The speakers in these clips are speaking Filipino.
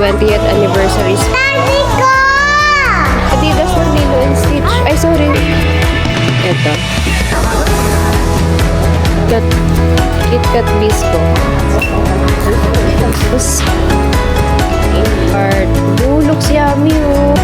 20th anniversary. Adidas ng Lilo and Stitch. Ay, sorry. Ito. KitKat Bisco. Tapos, card. Oh, looks yummy, oh.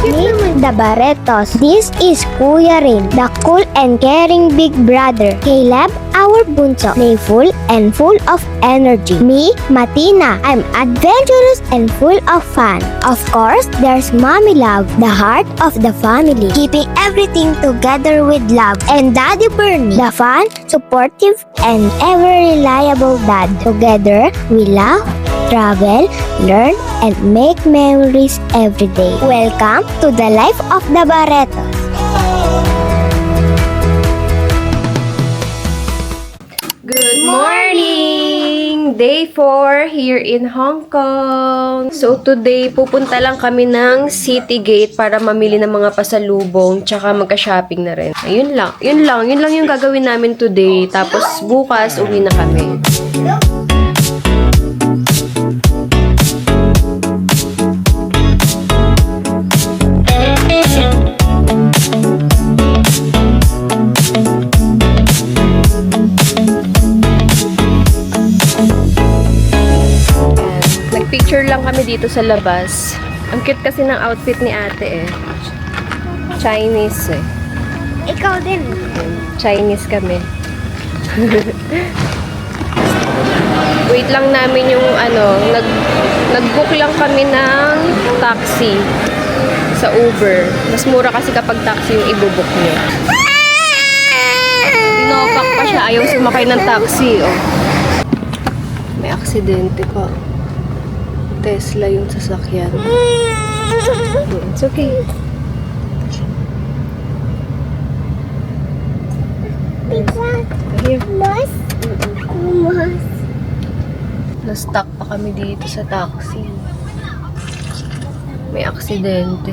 Meet the Barretos. This is Kuya Rin, the cool and caring big brother. Caleb, our bunso, playful and full of energy. Me, Matina, I'm adventurous and full of fun. Of course, there's Mommy Love, the heart of the family, keeping everything together with love. And Daddy Bernie, the fun, supportive, and ever reliable dad. Together, we laugh, travel, learn, and make memories every day. Welcome to the life of the Barretos. Good morning! Day 4 here in Hong Kong. So today, pupunta lang kami ng City Gate para mamili ng mga pasalubong tsaka magka-shopping na rin. Ayun lang. Yun lang yung gagawin namin today. Tapos bukas, uwi na kami. Picture lang kami dito sa labas. Ang cute kasi ng outfit ni ate eh. Chinese eh. Ikaw din. Chinese kami. Wait lang namin yung nag-book lang kami ng taxi sa Uber. Mas mura kasi kapag taxi yung i-book nyo. Dinopak pa siya. Ayaw sumakay ng taxi. Oh. May aksidente pa. Tesla yung sasakyan. It's okay. Here. Na-stuck pa kami dito sa taxi. May aksidente.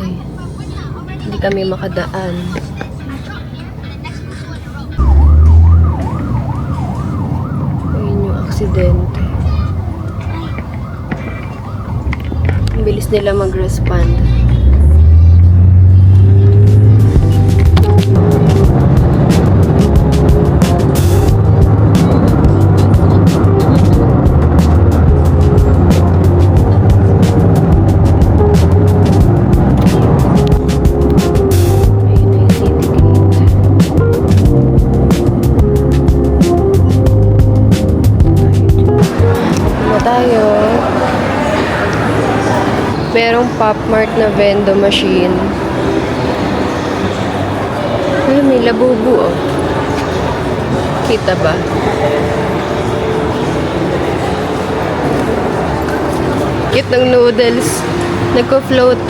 Hindi kami makadaan. Ayun yung aksidente. Ang bilis nila mag-respond. Merong Pop Mart na vendo machine. Ay, may labubu oh. Kita ba? Cute ng noodles. Nagko-float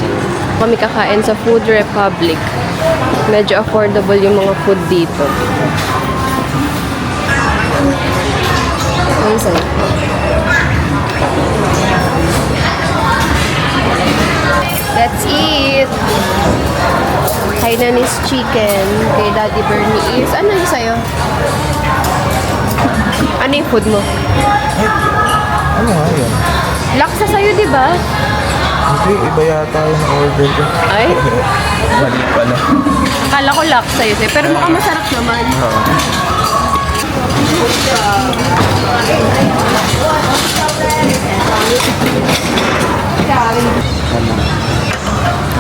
kami kakain sa Food Republic. Medyo affordable yung mga food dito. Ang sarap. Let's eat! Hainanese chicken kay Daddy Bernie is... Ano yung sa'yo? Ano yung food mo? Ano nga yun? Laksa sa'yo, di ba? Hindi, iba yata yung order ko. Ay? Mali pala. Akala ko laksa yun eh. Pero mukhang masarap naman.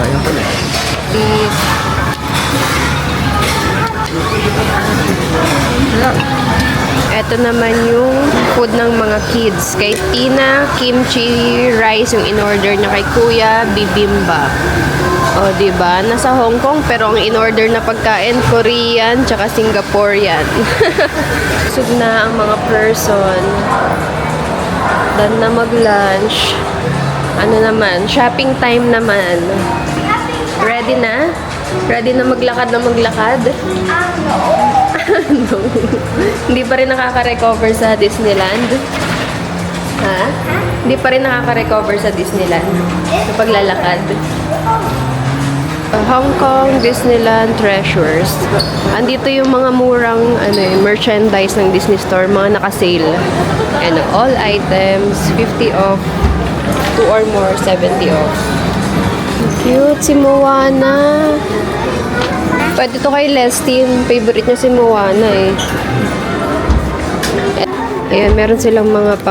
Ayun pala. Beef. Ito naman yung food ng mga kids. Kay Tina, kimchi rice yung in-order niya. Kay Kuya, bibimbap. O, diba? Nasa Hong Kong, pero ang in-order na pagkain, Korean, tsaka Singaporean. Sug na ang mga person. Dan na mag-lunch. Ano naman? Shopping time naman. Ready na? Ready na maglakad na maglakad? No. Hindi pa rin nakaka-recover sa Disneyland? Ha? Hindi pa rin nakaka-recover sa Disneyland? Sa paglalakad? Hong Kong Disneyland Treasures. Andito yung mga murang merchandise ng Disney Store, mga naka-sale. All items 50 off, 2 or more 70 off. Cute si Moana. Pwede to kay Lestin. Favorite niya si Moana eh. Ayan, meron silang mga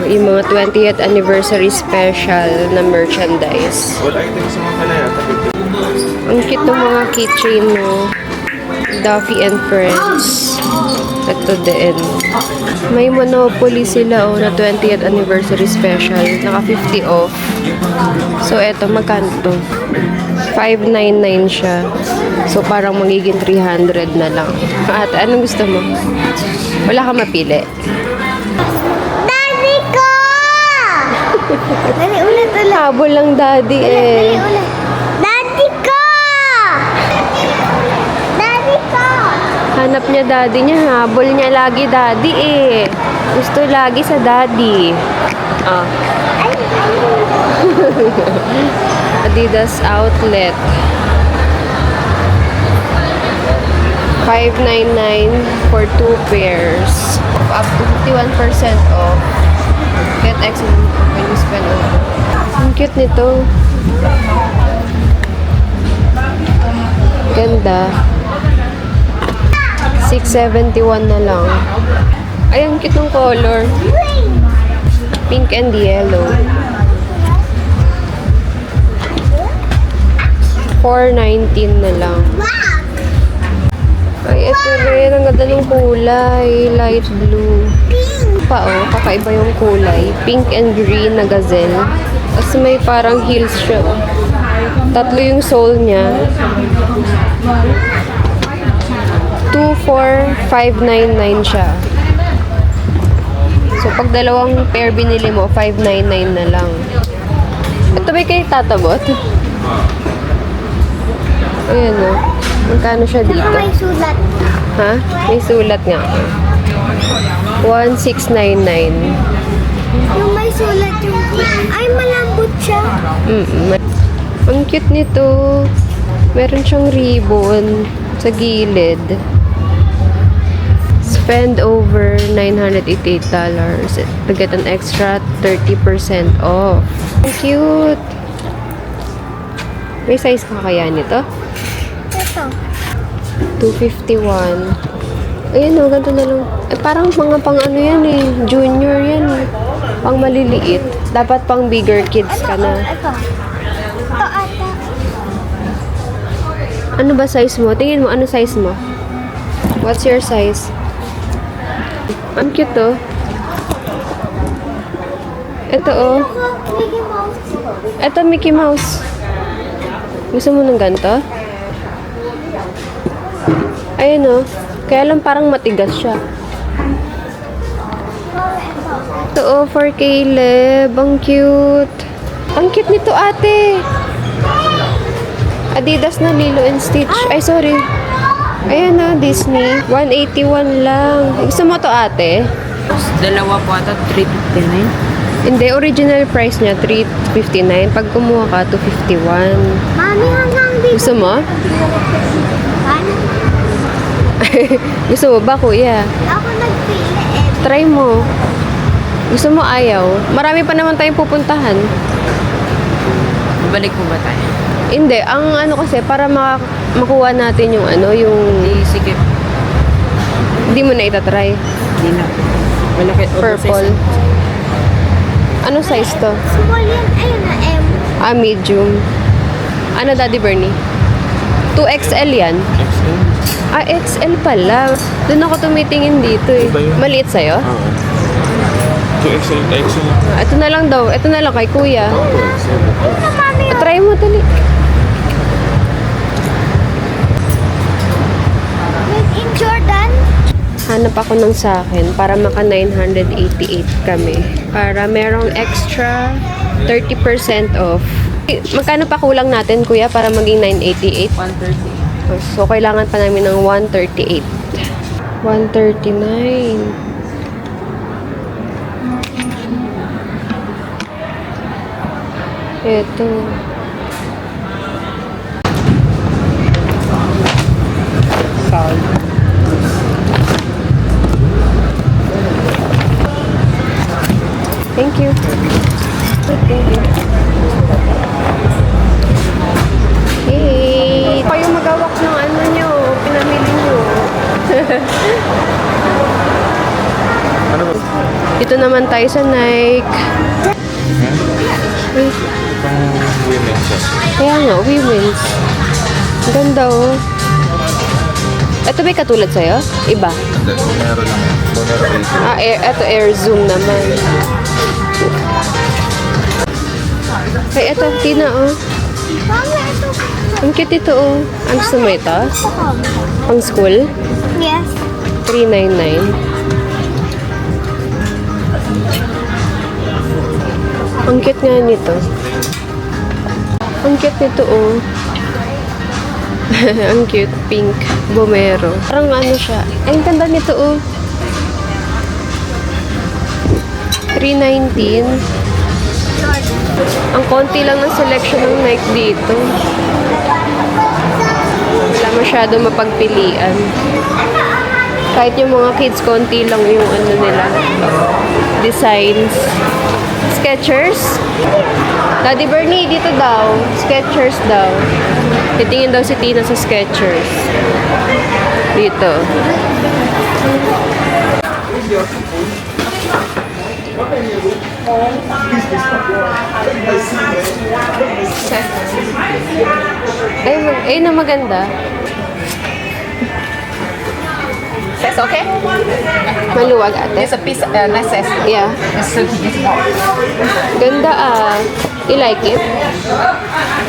yung mga 20th anniversary special na merchandise. All items naman pala yata. Ang cute ng mga keychain mo. Duffy and Friends. Ito din. May Monopoly sila na 20th anniversary special. Naka 50 off. So, eto, magkano to? 599 siya. So, parang magiging 300 na lang. Ate, anong gusto mo? Wala ka mapili. Daddy ko! Dali, ulit. Habol lang daddy eh. Ulit. Daddy ko! Daddy ko! Hanap niya daddy niya. Habol niya lagi daddy eh. Gusto lagi sa daddy. Ah. Adidas Outlet. 599 for 2 pairs. Up to 51% off. Get excellent when you spend over. Ang cute nito. Ganda. 671 na lang. Ay, ang cute ng color. Pink and yellow. 419 na lang. Ay, ito rin. Ang ganda ng kulay. Light blue. Kakaiba yung kulay. Pink and green na gazelle. Tapos may parang heels siya. Tatlo yung sole niya. 24599 siya. So, pag dalawang pair binili mo, 599 na lang. Ito ba kayo tatabot? Ayan o. Magkano siya dito? May sulat. Ha? May sulat nga. 1699. Yung may sulat yung... Ay, malambot siya. Ang cute nito. Meron siyang ribbon sa gilid. Spend over $988 to get an extra 30% off. Ang cute. May size ka kaya nito? Ito. 251. Ayan o, ganito na lang. Eh, parang mga pang ano yan eh. Junior yan eh. Pang maliliit. Dapat pang bigger kids ka na. Ito. Ito ata. Ano ba size mo? Tingin mo, ano size mo? What's your size? Ang cute oh. Ito oh. Mickey Mouse. Ito Mickey Mouse. Gusto mo ng ganito? Ayun oh. Kaya lang parang matigas siya. Ito oh, for Caleb. Ang cute. Ang cute nito ate. Adidas na Lilo and Stitch. Ay, sorry. Ayan na, Disney. 181 lang. Gusto mo to ate? Dalawa po ata, 359. Hindi, original price niya, 359. Pag kumuha ka, 251. Mami, hanggang dito. Gusto mo? Ano? Gusto mo ba, kuya? Ako nagpili eh. Try mo. Gusto mo, ayaw? Marami pa naman tayong pupuntahan. Balik po ba tayo? Hindi, ang ano kasi, para makuha natin yung yung... Sige. Hindi mo na itatry. Hindi na. Malaki. Purple. Ano size to? Small yan. Ayun na, M. Medium. Ano, Daddy Bernie? 2XL yan? XL? XL pala. Doon ako tumitingin dito eh. Iba yun. Maliit sa'yo? Oo. 2XL, XL. Ito na lang daw. Ito na lang kay kuya. Oo, XL. Mami, Try mo, dali. made in Jordan. Hanap ako ng sa akin para maka 988 kami. Para merong extra 30% off. Magkano pa kulang natin, kuya, para maging 988? 130. So, kailangan pa namin ng 138. 139. Ito. Sorry. Thank you. Thank you. Hey! Kayo magawak ng ano nyo, pinamili nyo. Ano ba? Dito naman tayo sa Nike. Ay, Pang women siya. kaya nga, women's. Ang ganda oh. Ito ba katulad sa'yo? Iba? Hindi, Bonero lang yan. Bonero 80. Ah, ito Air Zoom naman. Ay, ito, Tina oh. Ang cute ito oh. Ang gusto mo ito? Pang school? Yes. $399. Ang cute nga nito. Ang cute nito, oh. Ang cute. Pink. Bomero. Parang ano siya. Ay, ang ganda nito, oh. $319. Ang konti lang ng selection ng Nike dito. Wala masyado mapagpilian. Kahit yung mga kids, konti lang yung ano nila. Designs. Skechers. Daddy Bernie, dito daw. Skechers daw. Titingin daw si Tina sa Skechers. Dito. Ay na maganda. That's okay? Maluwag ate. It's a piece, necessary. Yeah. It's small. Ganda ah. You like it?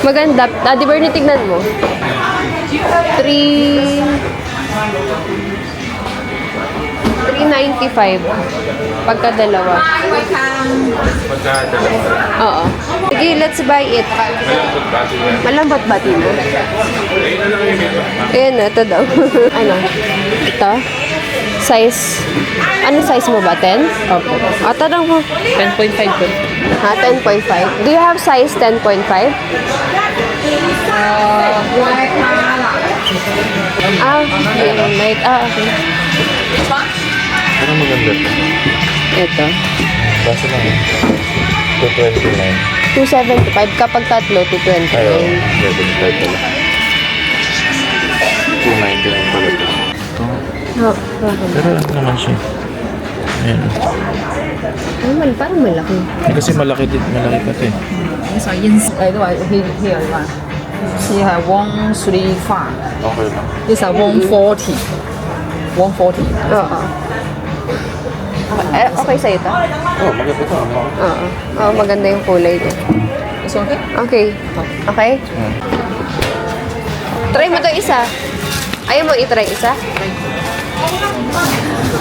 Maganda. Daddy Bernie, tignan mo. 395 pagka dalawa. Pagka dalawa. Oo. Sige, let's buy it. Malambot bati yan. Malambot ba mo? Ayun na lang yung memo. Ayan na, ito daw. Ano? Ito? Size? Ano size mo ba? 10? Opo. Tanong mo. 10.5 po. Ha? 10.5? Do you have size 10.5? Light. Okay. Parang maganda ito. Ito. Basta lang. 229. 275 kapag tatlo, 229. Ayaw. 75 pala. 299 pala ito. Oh, Pero ano naman siya? Ayan. parang malaki. Kasi malaki din. Malaki pa ito eh. These are inside. Here one. Here have 135. Okay lang. These are 140. 140. Oo. Okay sa'yo ito? Oh, maganda ito. Oo. Oo, maganda yung kulay niya. It's okay? Okay. Okay? Try mo to isa. Ayaw mo i-try isa?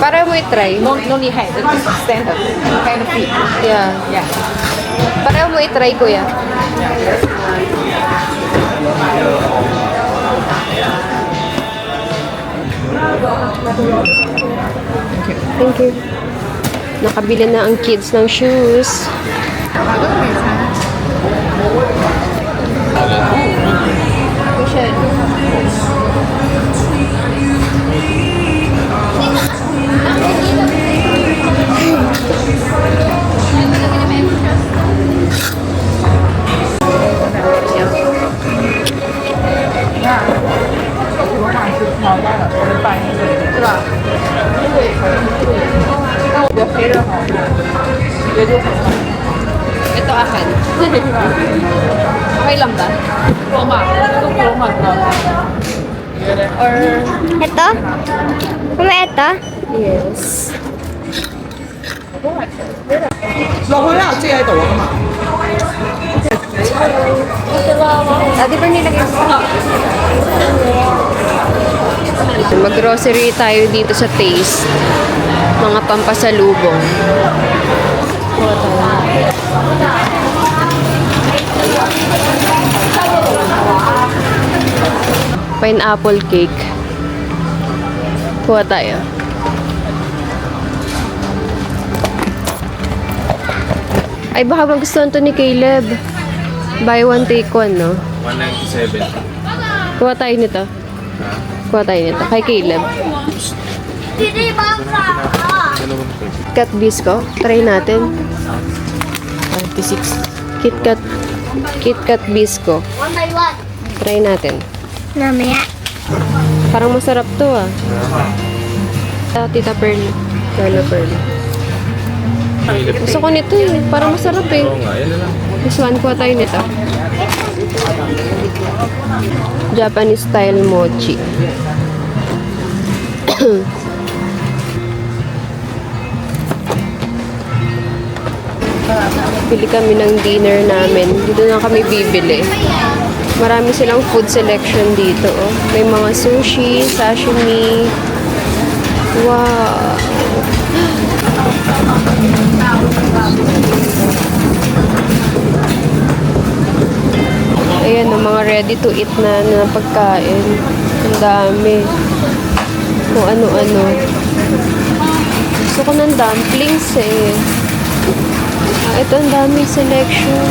Para mo i-try. No need hand. It's standard. Hand feet. Yeah. Yeah. Para mo i-try, kuya. Thank you. Nakabili na ang kids ng shoes. Ito akin. Okay lang ba? Or, Ito? Mama, ito? yes. Di ba nilagay mo? Mag-grocery tayo dito sa Taste. Mga pampasalubong. Kuha tayo. Pineapple cake. Kuha tayo. Ay, baka magustuhan to ni Caleb. Buy one, take one, no? 197. Kuha tayo nito. Ha? Kuha tayo nito. Kay Caleb. KitKat Bisco. Try natin. 26. KitKat Bisco. Try natin. Namaya. Parang masarap to ah. Tita Pearl. Carla Pearl. Gusto ko nito eh. Parang masarap eh. Oo nga, yan na lang. This one, kuha tayo nito. Japanese style mochi. Pili kami ng dinner namin. Dito na kami bibili. Marami silang food selection dito. Oh. May mga sushi, sashimi. Wow! Ayan, ang mga ready to eat na pagkain. Ang dami. Kung ano-ano. Gusto ko ng dumplings eh. Ito ang daming selection.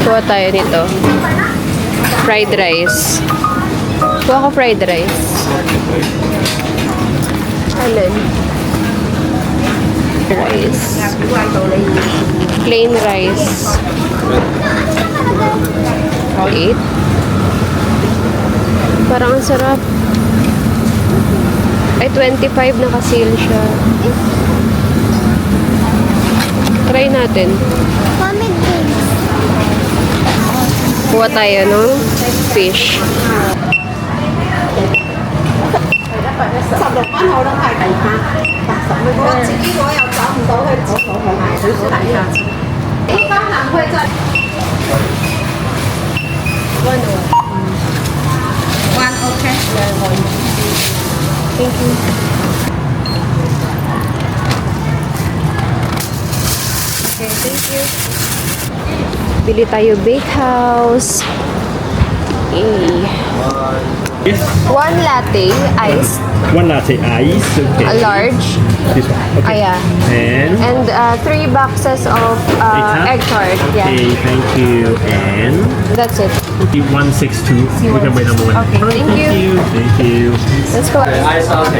Kuha tayo nito. Fried rice. Kuha ko fried rice. Alin? Rice. Plain rice. 8. Parang ang sarap. Ay, 25 naka-sale siya. Try natin. Kuha tayo ng fish. Thank you. Okay, thank you. Bili tayo bakehouse. Yes, One latte, iced, one latte ice. Okay. a large. This one. Okay. Yeah. And And 3 boxes of egg tart. Yeah, okay, thank you. And that's it. 162. We can wait number one. Okay, thank you. Thank you. Let's go. Ice latte.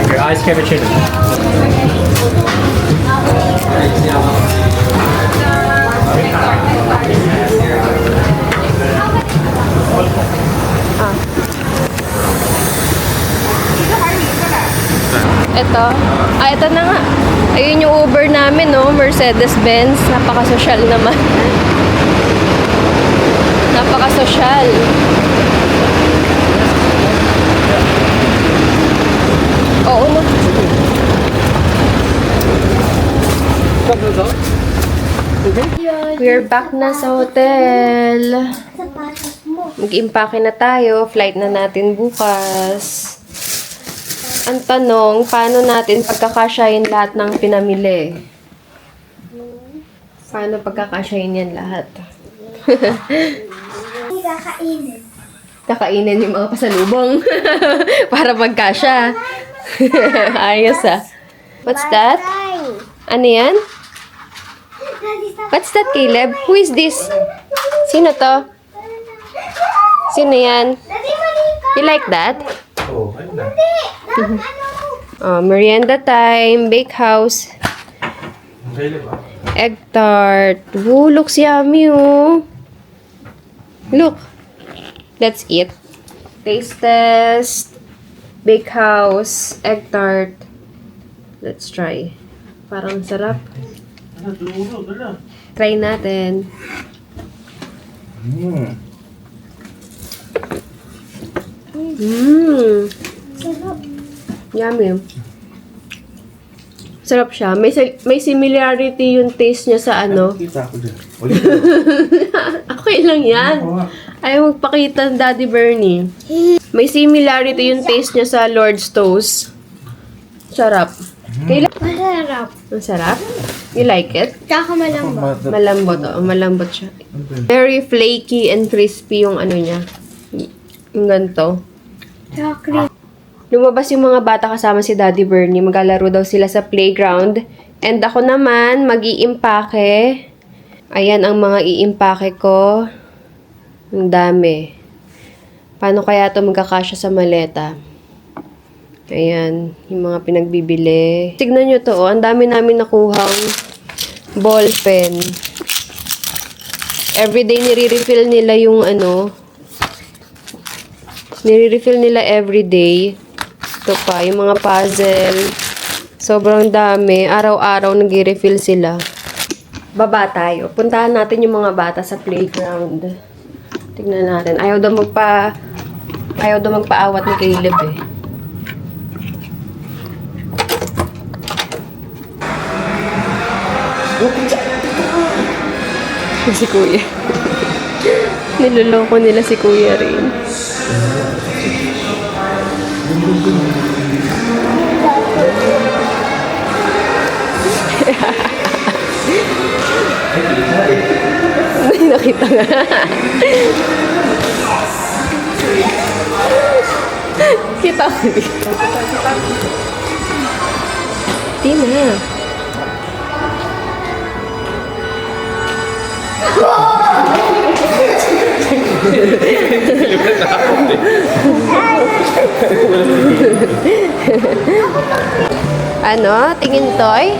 Your ice cappuccino. Ito na nga. Ayun yung Uber namin, no? Mercedes-Benz. Napaka-social naman. Napaka-social. Oo, no? We're back na sa hotel. Mag-impake na tayo. Flight na natin bukas. Ang tanong, paano natin pagkakasyahin lahat ng pinamili? Paano pagkakasyahin yan lahat? Kakainin. Kakainin yung mga pasalubong para magkasya. Ayos ah. What's that? Ano yan? What's that, Caleb? Who is this? Sino to? Sino yan? You like that? Oo, ayun na. Oh, merienda time, bakehouse, Okay, ba? egg tart. Ooh, looks yummy, oh. Look. Let's eat. Taste test. Bakehouse, egg tart. Let's try. Parang sarap. Try natin. Yummy. Sarap siya. May similarity yung taste niya sa ano. Kita ko dyan. Okay lang yan. Ayaw magpakita ng Daddy Bernie. May similarity yung taste niya sa Lord's Toast. Sarap. Masarap. Ang sarap. You like it? Tsaka malambot. Malambot. Oh, malambot siya. Very flaky and crispy yung ano niya. Yung ganito. Chocolate. Lumabas yung mga bata kasama si Daddy Bernie. Maglalaro daw sila sa playground. And ako naman, mag-iimpake. Ayan ang mga iimpake ko. Ang dami. Paano kaya ito magkakasya sa maleta? Ayan, yung mga pinagbibili. Tignan nyo to, ang dami namin nakuhang ball pen. Everyday nire-refill nila yung nire-refill nila everyday. Ito pa, yung mga puzzle. Sobrang dami. Araw-araw nag-refill sila. Baba tayo. Puntahan natin yung mga bata sa playground. Tignan natin. Ayaw daw magpaawat ni Caleb eh. Si Kuya. Niloloko nila si Kuya rin. Nakita nga. Kita ko dito. Tina. Ano? Tingin toy?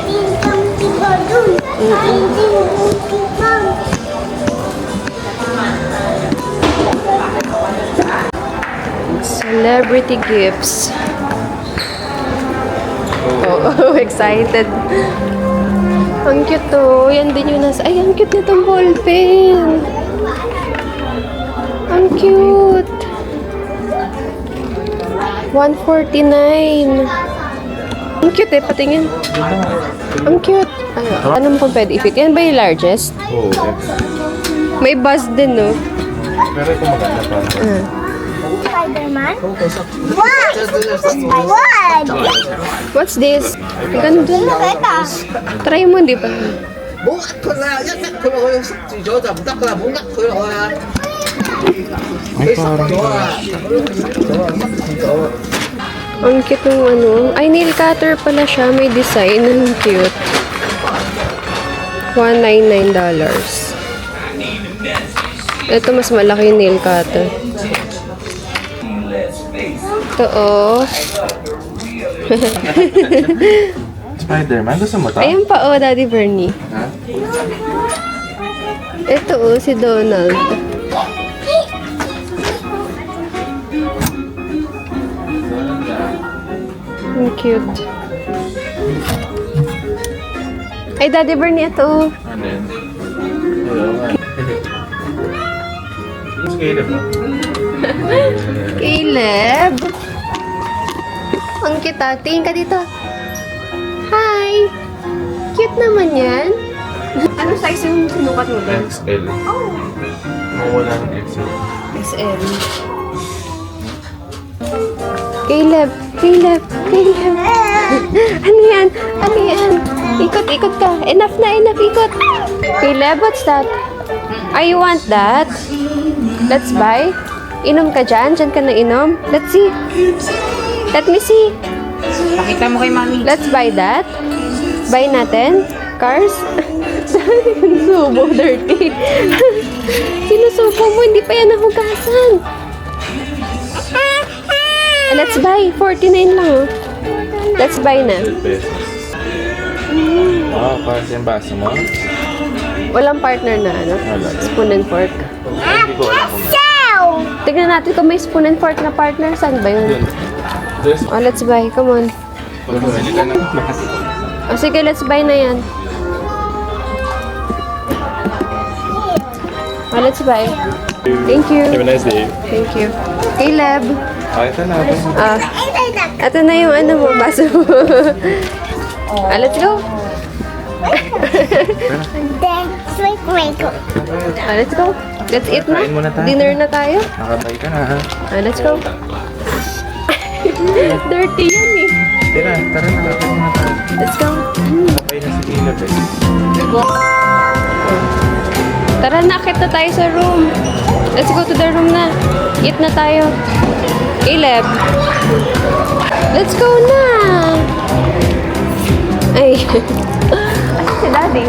Celebrity gifts. Oh, excited. Ang cute to. Yan din yung nasa... Ay, ang cute nitong ballpen. Ang cute. 149. Ang cute eh, patingin. Ang cute. Ano mo kung pwede i-fit? Yan ba yung largest? Oo, May buzz din, no? pero ito maganda pa. Spider-Man? What? What? What's this? Ang ganda. Try mo, di ba? Ay, parang Ang cute ng Ay, nail cutter pala siya. May design. Ang cute. $199. Ito, mas malaki yung nail cutter. Ito, oh. Spider-Man. Gusto mo to? Ayan pa, oh, Daddy Bernie. Ha? Ito, oh, si Donald. Ang cute. Ay, Daddy Bernie, ito, oh. Ano yun? Oo nga. Mas Caleb mo? Caleb! Ang cute, ah. Tingin ka dito. Hi! Cute naman yan. Ano size yung sinukat mo doon? XL. Mawala ng XL. XL. Caleb! Caleb! Caleb! Ano yan? Ano yan? Ikot-ikot ka. Enough na, enough. Ikot. Caleb, what's that? I want that. Let's buy. Inom ka dyan? Dyan ka na inom? Let's see. Let me see. Pakita mo kay mami. Let's buy that. Buy natin. Cars. Sinusubo, dirty. Sinusubo mo, hindi pa yan nahugasan. Let's buy. 49 lang, oh. Let's buy na. 100 pesos. Para sa yung baso mo? Walang partner na, ano? Wala. Spoon and fork. Hindi ko alam kung Tignan natin kung may spoon and fork na partner. Saan ba yun? yun. There's... Oh, let's buy. Come on. Pwede ka na. Oh, sige, let's buy na yan. Oh, let's buy. Thank you. Have a nice day. Thank you. Caleb. Ito na. Ah, ito na yung ano mo, baso mo. Let's go. Let's go. Let's eat na. Kain muna tayo. Dinner na tayo. Nakabay ka na ha. Let's go. Dirty yan eh. Tira, tara na. Kain muna tayo. Let's go. Nakabay na si Caleb eh. Tara na, akit na tayo sa room. Let's go to the room na. Eat na tayo. Caleb. Let's go na. Ay. Si Daddy.